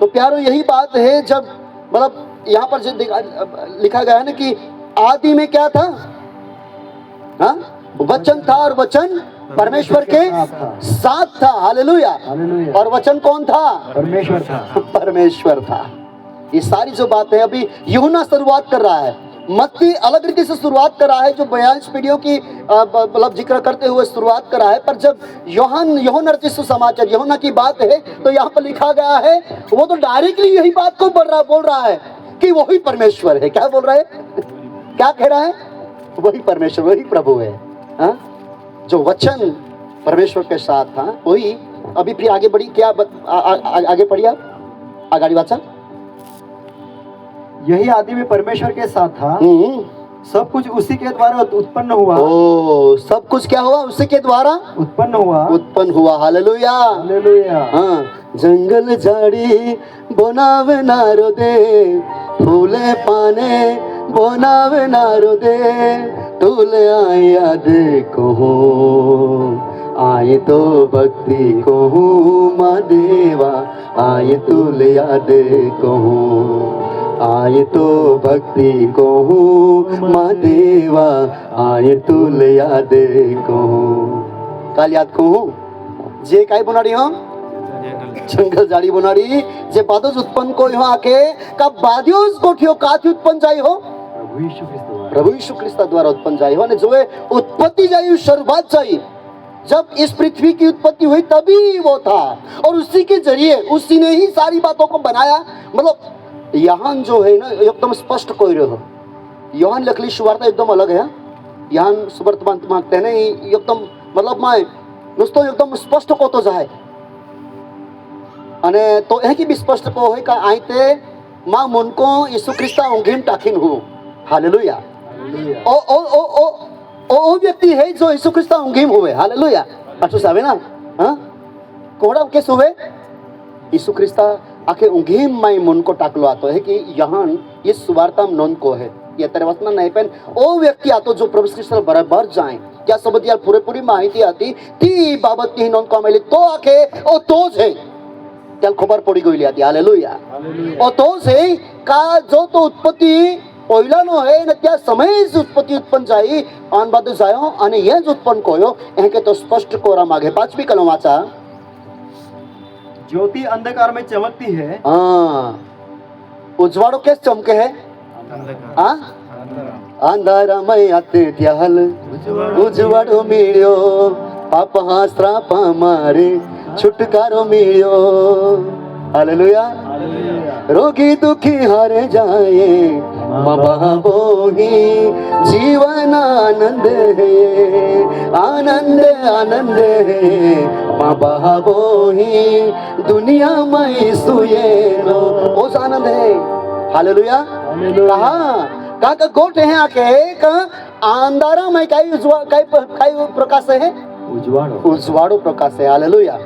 तो प्यारो यही बात है, जब मतलब यहाँ पर जो लिखा गया है ना कि आदि में क्या था, हाँ, वचन था और वचन परमेश्वर के साथ था, हालेलुया। और वचन कौन था? परमेश्वर था। परमेश्वर था। ये सारी जो बातें अभी यूहन्ना शुरुआत कर रहा है, मत्ती अलग रीति से शुरुआत कर रहा है, जो 42 पीढ़ियों की मतलब जिक्र करते हुए शुरुआत कर रहा है। पर जब यूहन्ना रचित सुसमाचार यूहन्ना की बात है तो यहाँ पर लिखा गया है, वो तो डायरेक्टली यही बात को बोल रहा है कि वही परमेश्वर है। क्या बोल रहा है? क्या कह रहा है? वही परमेश्वर, वही प्रभु है, हाँ? जो वचन परमेश्वर के साथ था वही। अभी फिर आगे बढ़ी, क्या आगे पढ़िए आप, आगे बात। यही आदि में परमेश्वर के साथ था, सब कुछ उसी के द्वारा उत्पन्न हुआ। ओ, सब कुछ क्या हुआ? उसी के द्वारा उत्पन्न हुआ। Hallelujah, hallelujah. हाँ, जंगल झाड़ी बनावे नारो दे, फूले पाने बनावे नारो दे, तूले आए याद कहूँ, आए तो भक्ति कहूँ माँ देवा, आए तूले याद कहूँ, आए तो भक्ति कहूँ माँ देवा, आए तूले याद कहूँ। काल याद कहूँ जे काय बनाड़ी हो, जंगल झाड़ी बनाड़ी जे बादोज उत्पन्न को यहाँ आके का बादियोज कोठियो काथी उत्पन्न जाई हो, प्रभु यीशु ख्रिस्त द्वारा उत्पन्न जाई हो। ने जो है उत्पत्ति जाई, शुरुआत जाई, जब इस पृथ्वी की उत्पत्ति हुई तभी वो था, और उसी के जरिए उसी ने ही सारी बातों को बनाया। मतलब यहाँ जो है ना एकदम स्पष्ट कोई रहो, यहाँ लखली सुवार्ता एकदम अलग है। यहाँ सुवर्तमान मांगते हैं ना एकदम, मतलब मैं नुसतो एकदम स्पष्ट को तो जाए अने तो यह की भी स्पष्ट को है का आयते मां मन को यीशु ख्रिस्ता उंगीम टाकिन हूँ। हालेलुया। ओ ओ ओ ओ ओ व्यक्ति है जो यीशु ख्रिस्ता उंगीम हुए। हालेलुया। अच्छो सावे ना, हाँ, कोड़ा के सुवे यीशु ख्रिस्ता आके उंगीम माई मन को टाकलो आतो है कि यहाँ ये सुवार्ता नोन को है ये तेरे वचन नहीं पेन ओ व्यक्ति आतो जो प्रभु कृष्ण बराबर जाए क्या सबद यार पूरी माहिती आती ती बाबत की नोन को मिली तो आके ओ तोज है त्याल खबर पड़ी गई आती। हालेलुया। ओ तोज है का जो तो उत्पत्ति पहिला नो है न त्या समय से उत्पत्ति उत्पन्न जाई आन बाद जायो अने यह जो उत्पन्न कोयो यह के तो स्पष्ट कोरा मागे। पांचवी कलम वाचा, ज्योति अंधकार में चमकती है। हाँ, उजवाड़ो कैसे चमके है? अंधारा में आते त्याल उजवाड़ो मिलियो पाप श्राप मारे छुटकारो मिलियो। हालेलुया। रोगी दुखी हारे जाए बाबो ही जीवन आनंद है, आनंद आनंद है बाबो ही दुनिया में सुए नो उस आनंद है। हालेलुया। कहा का गोटे हैं आके का अंधारा में काई प्रकाश है? उजवाड़ो प्रकाश है। हालेलुया।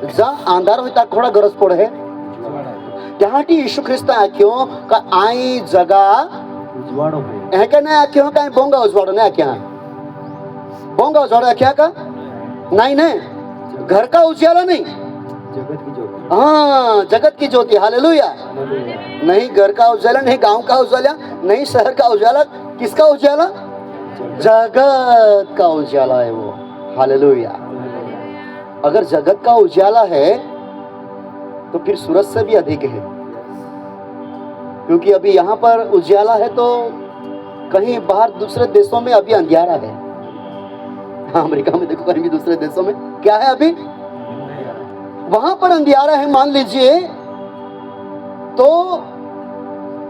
जहाँ अंधार होता थोड़ा गरज पड़े है यहाँ की यीशु ख्रिस्त आख्यों का आई जगह उजवाड़ो है क्या नहीं आख्यों का बोंगा उजवाड़ो नहीं आख्या बोंगा उजवाड़ो आख्या का नहीं नहीं घर का उजियाला नहीं, जगत की ज्योति। हाँ, जगत की ज्योति। हालेलुया। नहीं घर का उजाला, नहीं गांव का उजाला, नहीं शहर का उजाला, किसका उजाला? जगत का उजाला है वो। हालेलुया। अगर जगत का उजाला है तो फिर सूरज से भी अधिक है, क्योंकि अभी यहाँ पर उजाला है तो कहीं बाहर दूसरे देशों में अभी अंधियारा है। हाँ, अमेरिका में देखो, कहीं भी दूसरे देशों में क्या है? अभी वहां पर अंधियारा है मान लीजिए, तो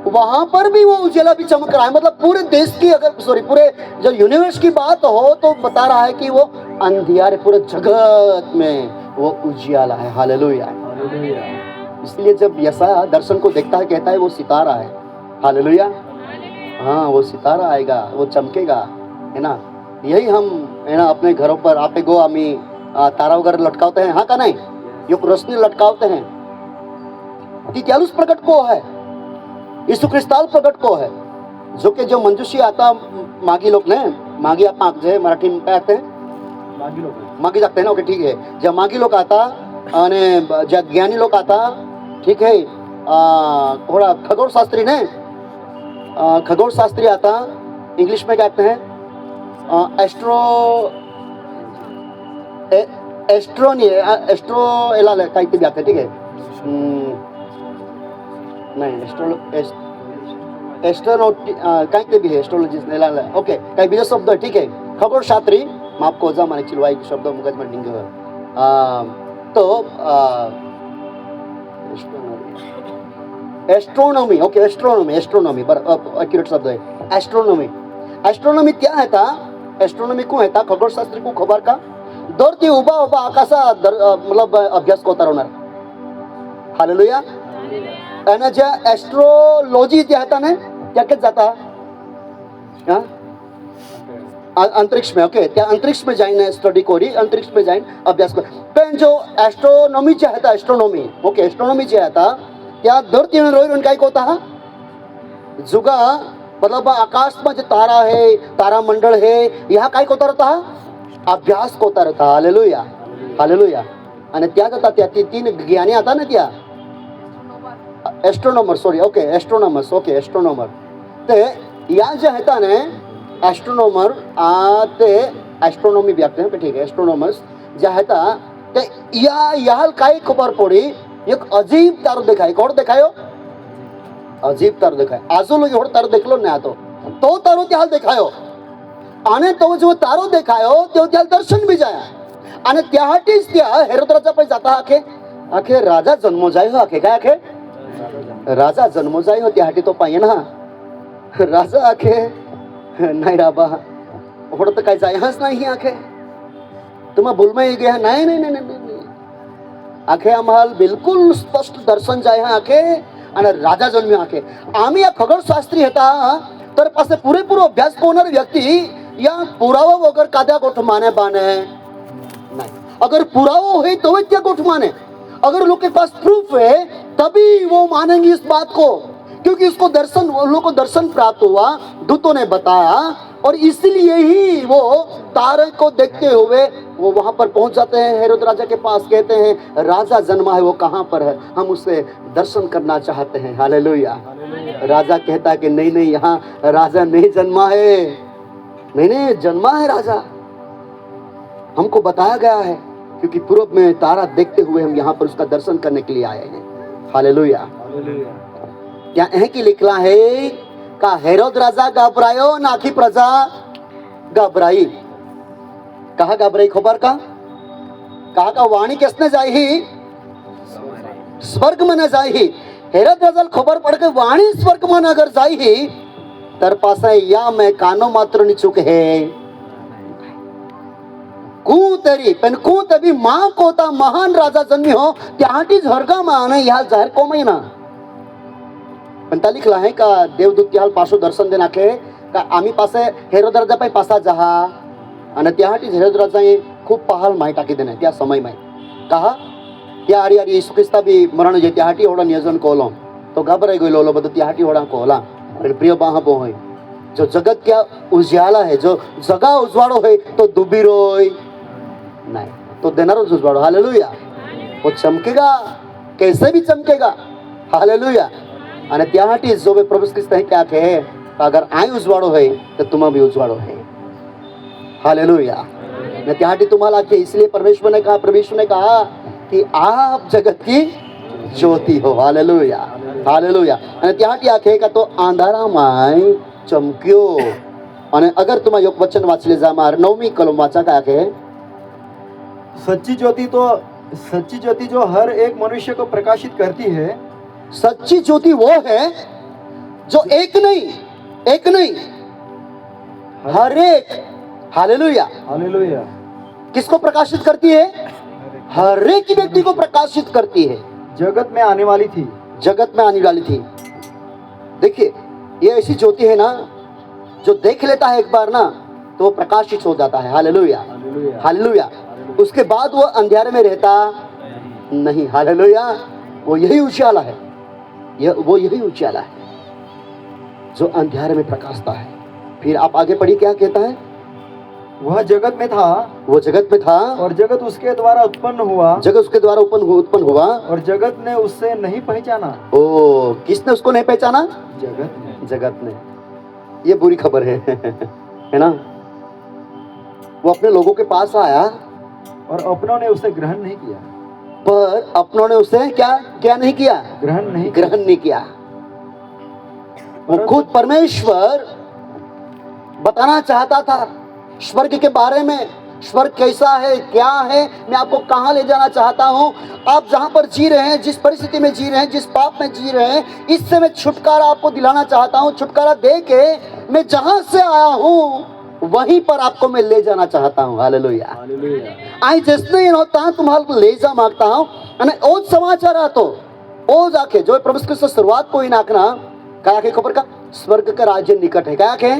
वहां पर भी वो उजाला भी चमक रहा है। मतलब पूरे देश की अगर पूरे जो यूनिवर्स की बात हो तो बता रहा है कि वो अंधियारे पूरे जगत में वो उजाला है। हालेलुया। इसलिए जब यशायाह दर्शन को देखता है कहता है वो सितारा है। हालेलुया। हाँ, वो सितारा आएगा, वो चमकेगा, है ना। यही हम है ना अपने घरों पर आपे गो आमी तारा वगैरह लटकाते हैं, हाँ का नहीं, यो रोशनी लटकाते हैं कि क्या उस प्रकट को है, यीशु ख्रिस्ताल प्रकट को है, जो कि जो मंजूषी आता मागी लोग ने, मागी आप जो है मराठी में कहते हैं मागी जागते हैं ना, ओके ठीक है. ज्या मागी लोक आता आणि ज्या ज्ञानी लोक आता, ठीक है. थोड़ा खगोलशास्त्री ने खगोलशास्त्री आता, इंग्लिश में क्या कहते हैं, एस्ट्रो एला काहीतरी जाते, ठीक आहे. नाही एस्ट्रोनॉट काहीतरी बी एस्ट्रोलॉजिस्ट एला ओके काही बीजा शब्द आहे, ठीक आहे. खगोलशास्त्री माफ को जा મને चिलवाई शब्द मगजમાં ડીંગ तो एस्ट्रोनॉमी, ओके एस्ट्रोनॉमी बरोबर एक्युरेट शब्द आहे. एस्ट्रोनॉमी क्या है था, एस्ट्रोनॉमी को है था खगोलशास्त्री को खबर का दर ती उभा आकाशा मतलब अभ्यास को उतारवणार. हालेलुया. आणि ज्या एस्ट्रोलॉजी जे होता ना त्या केत जाता अंतरिक्ष में, ओके त्या अंतरिक्ष में जाइन स्टडी करी, अंतरिक्ष में जाइन अभ्यास कर. पण जो एस्ट्रोनॉमी जे होता, एस्ट्रोनॉमी ओके एस्ट्रोनॉमी जे होता त्या धरती में रोई काय होता हा जुगा मतलब आकाश में जो तारा है, तारा मंडल है, यहाँ काय होता रहता है, अभ्यास होता रहता. Hallelujah hallelujah. आणि त्या जाता त्या तीन ज्ञानी आता ना त्या astronomer sorry okay astronomers okay astronomer ते या जे होता ने एस्ट्रोनॉमर ते एस्ट्रोनॉमी व्यापते हैं, ठीक है. एस्ट्रोनॉमर्स जे होता ते या काय खबर पड़ी, एक अजीब तारो देखाय. कोण देखायो, अजीब तारो देखाय. आजू लोग एवढं तारो देखलो नाही तो तारो त्याला देखायो आणि तो जो तारो देखायो तो त्याला दर्शन बी जाया आणि त्यासाठीच त्या हेरोदराजा पाय जाता आखे राजा जन्मो जाय हो, आखे काय आखे राजा जन्मो जाय हो, त्यासाठी तो पाहिजे ना राजा आखे नाही राबा एवढं तर काय जायच नाही आखे तुम्हा बोलमा गया नाही नाही नाही नाही आखे आम्हाला बिलकुल स्पष्ट दर्शन जाय आखे आणि राजा जन्मी आखे. आम्ही या खगोलशास्त्री होता तर पासे पुरेपूर अभ्यास होणार व्यक्ती या पुरावा वगैरे काद्या गोठ माने बाने नहीं. अगर पुरावा है तो वे क्या गोठ माने, अगर लोग के पास प्रूफ है तभी वो मानेंगे इस बात को, क्योंकि उसको दर्शन लोगों को दर्शन प्राप्त हुआ, दूतों ने बताया और इसलिए ही वो तारे को देखते हुए वो वहां पर पहुंच जाते हैं. हेरोद राजा के पास कहते हैं राजा जन्मा है, वो कहां पर है, हम उससे दर्शन करना चाहते हैं. हालेलुया. राजा कहता है कि नहीं यहाँ राजा नहीं जन्मा है, नहीं जन्मा है राजा, हमको बताया गया है, क्योंकि पूर्व में तारा देखते हुए हम यहाँ पर उसका दर्शन करने के लिए आए हैं. हालेलुया. क्या है कि लिखला है का हेरोद राजा घबरायो ना आखी प्रजा घबराई. कहा घबराई खबर का, कहा का वाणी किसने जाई ही, स्वर्ग में न जाई ही. हेरोद राजा खबर पड़ के वाणी स्वर्ग में अगर जाई ही तर पासा या मैं कानो मात्र नि चुक है कू तरी पण कू तभी मां कोता महान राजा जन्मी हो त्याहाटी झरगा माने या जाहीर को महिना. पण त्या लिखला आहे का देवदूत त्याल पासो दर्शन देना के का आम्ही पासे हेरोद राजा पाय पासा जहा आणि त्याहाटी हेरोद राजाए खूप पहाल माही टाकी देना त्या समय में कहा त्या आरी यीशु ख्रिस्ता भी मरण जे त्याहाटी ओडा नियोजन कोलो तो घबराई गयो लो बदु त्याहाटी ओडा कोला. प्रिय बाहा बोय जो जगत क्या उजियाला है, जो जगा उजवाड़ो है तो दुबीरोय नहीं, तो देनारो उजवाड़ो. हालेलुया. वो चमकेगा, कैसे भी चमकेगा. हालेलुया. आणि त्यासाठी जो वे प्रभु ख्रिस्त है क्या कहे, अगर आई उजवाड़ो है तो तुम भी उजवाड़ो है. हालेलुया. ने त्यासाठी तुम्हाला के इसलिए परमेश्वर ने कहा कि आप जगत की ज्योति हो. Hallelujah hallelujah. आणि त्यासाठी आखे का तो अंधारामाय चमक्यो. आणि अगर तुम्हाला एक वचन वाचले जा मार 9वी कलम वाचा काय आखे, सच्ची ज्योति जो हर एक मनुष्य को प्रकाशित करती है. सच्ची ज्योति वो है जो एक नहीं हर एक. Hallelujah hallelujah. किसको प्रकाशित करती है, हर एक व्यक्ति को प्रकाशित करती है. जगत में आने वाली थी. देखिए ये ऐसी ज्योति है ना जो देख लेता है एक बार ना तो वो प्रकाशित हो जाता है. Hallelujah hallelujah. उसके बाद वो अंधेरे में रहता नहीं. हालेलुया. वो यही उजाला है, वो यही उजाला है जो अंधेरे में प्रकाशता है. फिर आप आगे पढ़िए क्या कहता है, वह जगत में था वो जगत में था और जगत उसके द्वारा उत्पन्न हुआ जगत उसके द्वारा उत्पन्न हुआ और जगत ने उससे नहीं पहचाना। ओ, किसने उसको नहीं पहचाना? जगत ने। ये बुरी खबर है है ना? वो अपने लोगों के पास आया और अपनों ने उसे ग्रहण नहीं किया। पर अपनों ने उसे क्या नहीं किया? ग्रहण नहीं किया। वो खुद परमेश्वर बताना चाहता था स्वर्ग के बारे में, स्वर्ग कैसा है, क्या है, मैं आपको कहां ले जाना चाहता हूं। आप जहां पर जी रहे हैं, जिस परिस्थिति में जी रहे हैं, जिस पाप में जी रहे हैं, इससे मैं छुटकारा आपको दिलाना चाहता हूं। छुटकारा दे के मैं जहां से आया हूं वहीं पर आपको मैं ले जाना चाहता हूं। हालेलुया। आई जिसने होता तुम्हारे ले जा मांगता हूं। અને ओ समाचार आतो ओ जाके जो प्रभु कृष्ण शुरुआत को ही नाखना क्या के खबर का स्वर्ग का राज्य निकट है। क्या के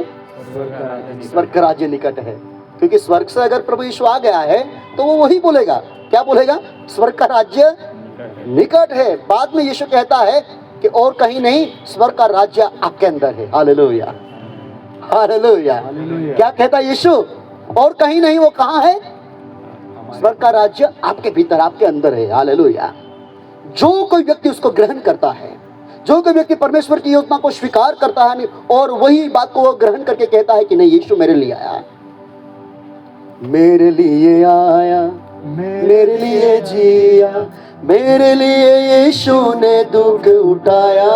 स्वर्ग का राज्य निकट है। क्योंकि स्वर्ग से अगर प्रभु यीशु आ गया है तो वो वही बोलेगा। क्या बोलेगा? स्वर्ग का राज्य निकट है। बाद में यीशु कहता है कि और कहीं नहीं, स्वर्ग का राज्य आपके अंदर है। Hallelujah, hallelujah. क्या कहता है यीशु? और कहीं नहीं, वो कहां है? स्वर्ग का राज्य आपके भीतर, आपके अंदर है। हालेलुया। जो कोई व्यक्ति उसको ग्रहण करता है, जो कोई व्यक्ति परमेश्वर की योजना को स्वीकार करता है और वही बात को वो ग्रहण करके कहता है कि नहीं, यीशु मेरे लिए आया, मेरे लिए आया, मेरे लिए जिया, मेरे लिए यीशु ने दुख उठाया,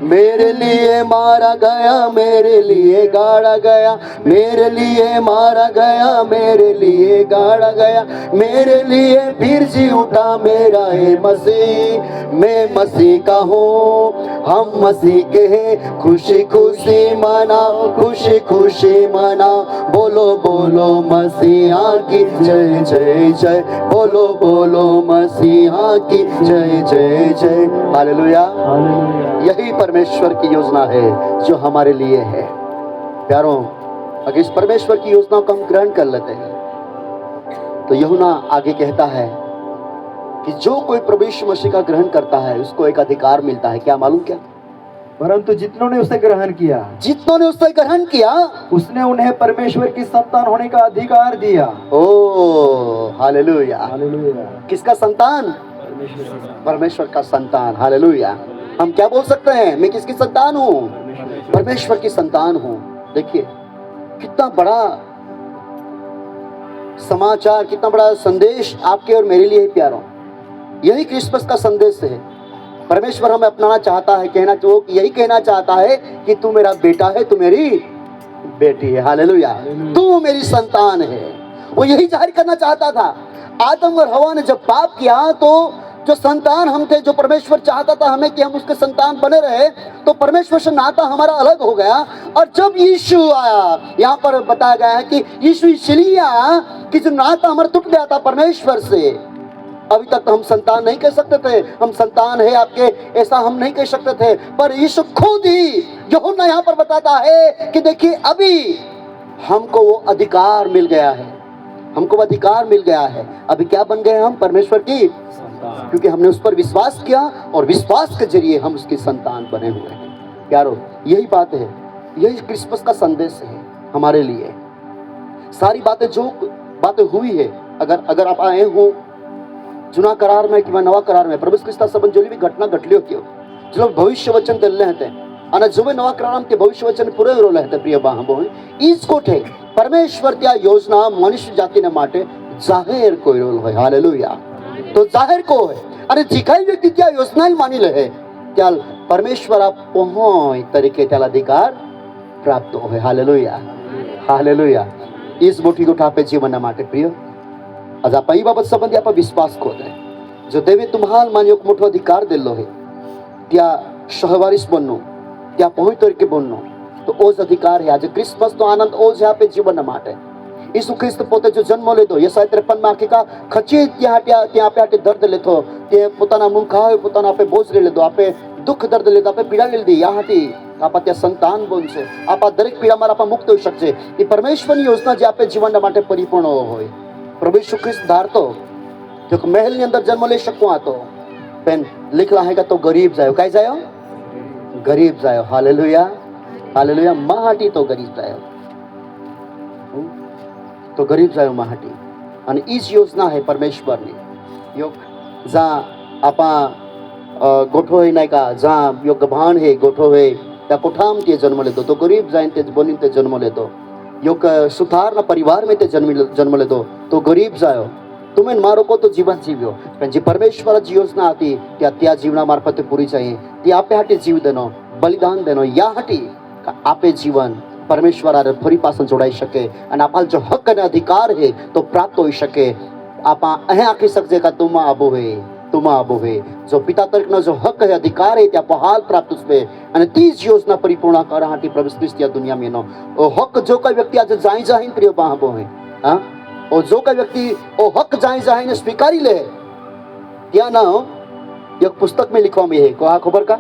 मेरे लिए मारा गया, मेरे लिए गाड़ा गया, मेरे लिए मारा गया, मेरे लिए गाड़ा गया, मेरे लिए फिर जी उठा मेरा है मसीह। मैं मसीह का हूँ, हम मसीह के हैं। खुशी खुशी मनाओ, खुशी खुशी मनाओ, बोलो बोलो मसीहा की जय जय जय, बोलो बोलो मसीहा की जय जय जय। हालेलुया। यही परमेश्वर की योजना है जो हमारे लिए है। प्यारों, अगर इस परमेश्वर की योजना को हम ग्रहण कर लेते हैं तो यूहन्ना आगे कहता है कि जो कोई प्रभु यीशु मसीह का ग्रहण करता है उसको एक अधिकार मिलता है। क्या मालूम? क्या? परंतु जितनों ने उसे ग्रहण किया, जितनों ने उसे ग्रहण किया, उसने उन्हें परमेश्वर की संतान होने का अधिकार दिया। ओ हालेलुया, हालेलुया। किसका संतान? परमेश्वर का संतान। हालेलुया। हम क्या बोल सकते हैं? मैं किसकी संतान हूँ? परमेश्वर की संतान हूँ। देखिए कितना बड़ा समाचार, कितना बड़ा संदेश आपके और मेरे लिए है प्यारों। यही क्रिसमस का संदेश है। परमेश्वर हमें अपनाना चाहता है, यही कहना चाहता है कि तू मेरा बेटा है, तू मेरी बेटी है। हालेलुया। तू मेरी संतान है। वो यही जाहिर करना चाहता था। आदम और हवा ने जब पाप किया तो जो संतान हम थे, जो परमेश्वर चाहता था हमें कि हम उसके संतान बने रहे, तो परमेश्वर से नाता हमारा अलग हो गया। और जब यीशु आया, यहाँ पर बताया गया है कि यीशु इसलिए आया कि जो नाता हमारा टूट गया था परमेश्वर से। अभी तक तो हम संतान नहीं कह सकते थे, हम संतान है आपके, ऐसा हम नहीं कह सकते थे। पर यीशु खुद ही यूहन्ना यहाँ पर बताता है कि देखिए अभी हमको वो अधिकार मिल गया है, हमको वो अधिकार मिल गया है। अभी क्या बन गए हम? परमेश्वर की संतान, क्योंकि हमने उस पर विश्वास किया और विश्वास के जरिए हम उसकी संतान बने हुए हैं। प्यारो, यही बात है, यही क्रिसमस का संदेश है हमारे लिए। सारी बातें जो बातें हुई है, अगर आप आए हो जुना करार में कि नवा करार में प्रभु ख्रिस्ता संबंध जो भी घटना घटलियो क्यों जो भविष्य वचन दिले हते અને જો નવા કરાર કે ભવિષ્ય વચન પૂરે રોલે હતે પ્રિય બાહબોય ઈસ કોઠે પરમેશ્વર त्या योजना मनुष्य जातिने માટે જાહેર કોઈરોલ હોય। હાલેલુયા। તો જાહેર કો હોય અને જે काही व्यक्ती त्या योजना मानी લે त्या परमेश्वर आप पोहोय तरीके त्याला अधिकार प्राप्त હોય। Hallelujah, hallelujah. इस मोठी गोठा पे जीवन માટે प्रिय आज आपण ही बाबत संबंधी आपण विश्वास खोदे जो देवी तुम्हाला मान्य एक मोठो अधिकार दिलो है त्या सहवारिस बननो, त्या पहुंच तरीके बननो, तो ओज अधिकार है। आज क्रिसमस तो आनंद ओज है आपे जीवन માટે। ઈસુ ખ્રિસ્ત પોતે જો જન્મ લીધો યસાય 53 માં આખી ખચી ત્યાં આપે દર્દ લેતો તે પોતાના મુખ ખાય પોતાના આપે બોજ લીધો આપે दुख दर्द लेता आपे पीड़ा लीधी याहाटी आपा त्या संतान बनशे आपा दरेक पीड़ामां आपा मुक्त होई शकशे। ई परमेश्वરની योजना जे आपे जीवनના માટે પરિપૂર્ણ હોય। प्रभु यीशु ख्रिस्त धारतो जो महलની અંદર जन्म લઈ શકવા હતો पेन लिखला है का तो गरीब जायो, काय जायो? गरीब जायो। Hallelujah, hallelujah. माहाटी तो गरीब जायो। तो गरीब जायो माहाटी आणि हीच योजना आहे परमेश्वरनी योग जा आपा गोठो नाही का जा योग भान हे गोठो हे त्या कोठाम ते जन्म लेतो तो गरीब जाईन ते बनीन ते जन्म लेतो योग सुधारना परिवार में ते जन्म लेतो तो गरीब जायो तुम्हें मारो को तो जीवन जीव्यो पण जी परमेश्वराची योजना आती त्या जीवनामार्फत पुरी जाई ती आपे हाटी जीव देनो बलिदान देनो या हाटी आपे जीवन परमेश्वरारे फरीपासून जोडाई शके आणि आपला जो हक आणि अधिकार है तो प्राप्त होई शके आपा अहे आखी सकजे का तुम आबो है जो पिता तर्कना जो हक है अधिकार है त्या पहाल प्राप्त उसपे आणि तीच योजना परिपूर्ण करा हाटी प्रभु ख्रिस्त या दुनिया में नो ओ हक जो कोई व्यक्ति आज जाई जाहिन प्रिय पाहबो है हां और जो कोई व्यक्ति ओ हक जाई जाहिन स्वीकारी ले त्या ना एक पुस्तक में लिखवा में है को खबर का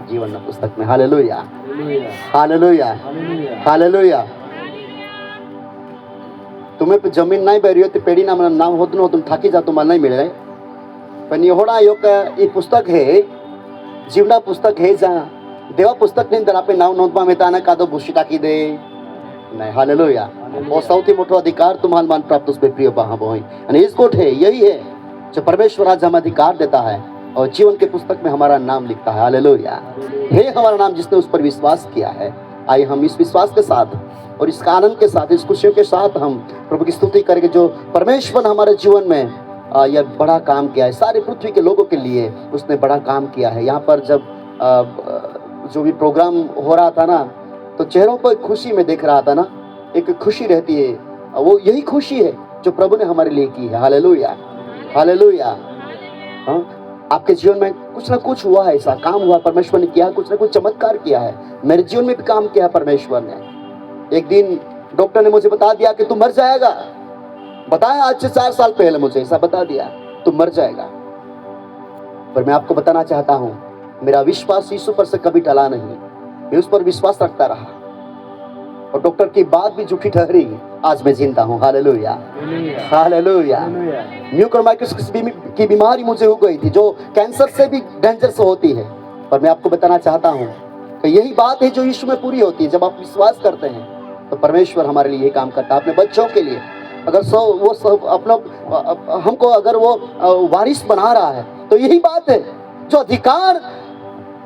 जीवन पुस्तक में हालेलुया हालेलुया हालेलुया तुम्हें पे जमीन नहीं बेरी होती पेड़ी ना नाम होत न तुम थाकी जा तुम्हाला नहीं मिले पण एवढा योग ये पुस्तक है जीवना पुस्तक है जा देवा पुस्तक ની અંદર આપણે નામ નોંધવા મેતા ને કાદો ભૂસી टाकी दे नहीं हालेलुया और સૌથી મોટો अधिकार तुम्हारे मान प्राप्त उस पे प्रिय बाहब होई અને इस कोट है यही है जो परमेश्वर आज हमें अधिकार देता है और जीवन के पुस्तक में हमारा नाम लिखता है हालेलुया है हमारा नाम जिसने उस पर विश्वास किया है आइए हम इस विश्वास के साथ और इस आनंद के साथ इस खुशियों के साथ हम प्रभु की स्तुति करेंगे जो परमेश्वर हमारे जीवन में यह बड़ा काम किया है सारे पृथ्वी के लोगों के लिए उसने बड़ा काम किया है यहाँ पर जब जो भी प्रोग्राम हो रहा था ना तो चेहरों पर खुशी में देख रहा था ना एक खुशी रहती है वो यही खुशी है जो प्रभु ने हमारे लिए की है हालेलुया हालेलुया हाँ आपके जीवन में कुछ ना कुछ हुआ है ऐसा काम हुआ परमेश्वर ने किया कुछ ना कुछ चमत्कार किया है मेरे जीवन में भी काम किया है परमेश्वर ने एक दिन डॉक्टर ने मुझे बता दिया कि तू मर जाएगा बताया आज से 4 साल पहले मुझे ऐसा बता दिया तू मर जाएगा पर मैं आपको बताना चाहता हूं मेरा विश्वास यीशु पर से कभी टला नहीं मैं उस पर विश्वास रखता रहा और डॉक्टर की बात भी झूठी ठहरी आज मैं जिंदा हूं हालेलुया हालेलुया म्यूकोरमाइकोसिस की बीमारी मुझे हो गई थी जो कैंसर से भी डेंजरस होती है पर मैं आपको बताना चाहता हूं कि यही बात है जो यीशु में पूरी होती है जब आप विश्वास करते हैं तो परमेश्वर हमारे लिए यही काम करता है अपने बच्चों के लिए अगर वो अपना हमको अगर वो वारिस बना रहा है तो यही बात है जो अधिकार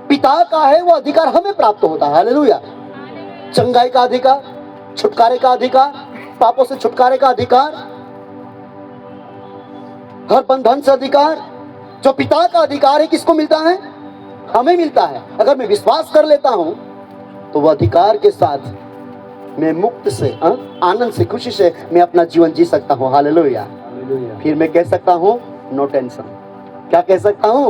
पिता का है वो अधिकार हमें प्राप्त होता है हालेलुया चंगाई का अधिकार छुटकारे का अधिकार पापों से छुटकारे का अधिकार हर बंधन से अधिकार जो पिता का अधिकार है किसको मिलता है हमें मिलता है अगर मैं विश्वास कर लेता हूं तो वह अधिकार के साथ मैं मुक्त से आनंद से खुशी से मैं अपना जीवन जी सकता हूं हालेलुया फिर मैं कह सकता हूं नो टेंशन क्या कह सकता हूं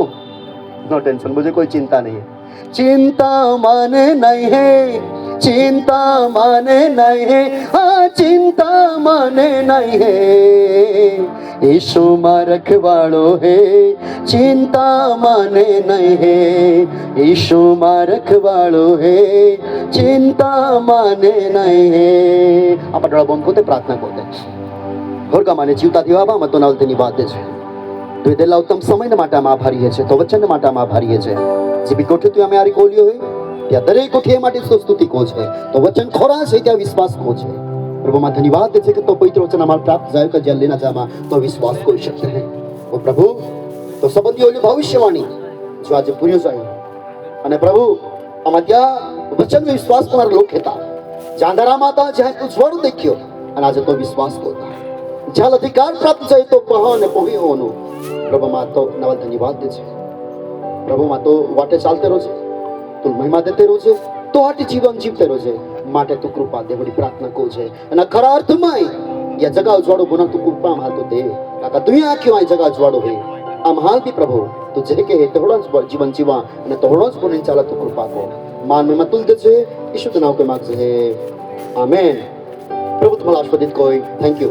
नो टेंशन मुझे कोई चिंता नहीं है चिंता माने नहीं है चिंता माने नहीं है हाँ चिंता माने नहीं है यीशु मां रखवाड़ो है चिंता माने नहीं है यीशु मां रखवाड़ो है चिंता माने नहीं है आपण डोळा बंद करते प्रार्थना करते होर का माने जीवता देवा मतो नाल तेनी बात दे तो दिला उत्तम समय ने माटा में आभारी है तो वचन माटा में आभारी है जे भी कोठी तू हमें आरी कोलियो है त्या दरेक कोठी माटे स्तुति को छे तो वचन खोरा छे क्या विश्वास को छे प्रभु मां धन्यवाद दे छे कि तो पवित्र वचन हमार प्राप्त जाय का जल लेना चाहमा तो विश्वास को शक्य है ओ प्रभु तो संबंधी ओली भविष्यवाणी जो आज पूरी जाय અને પ્રભુ અમાત્યા વચન में विश्वास करनार लोक हेता जांदरा माता जहाँ तू स्वर देखियो અને आज तो विश्वास होता ज्या अधिकार प्राप्त जाय तो पहाने पोही होनो प्रभु मां तो नवा धन्यवाद दे छे प्रभु मां तो वाटे चालते रोजे तू महिमा देते रोजे तो हाटी जीवन जीवते रोजे माटे तू कृपा दे बड़ी प्रार्थना को छे અને ખરા અર્થમાં या जगह उजवाड़ो बुना तू कृपा हाल तो दे काका दुनिया क्यों आई जगह उजवाड़ो है आम हाल भी प्रभु तू जे के हे तोड़ोच जीवन जीवा અને તોડોच બોલીને ચાલે તું કૃપા को मान में मतुल दे छे यीशु के नाम के मांग छे आमेन प्रभु तुम्हाला आशीर्वादित कोई थैंक यू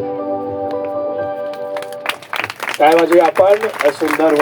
काय म्हणजे आपण सुंदर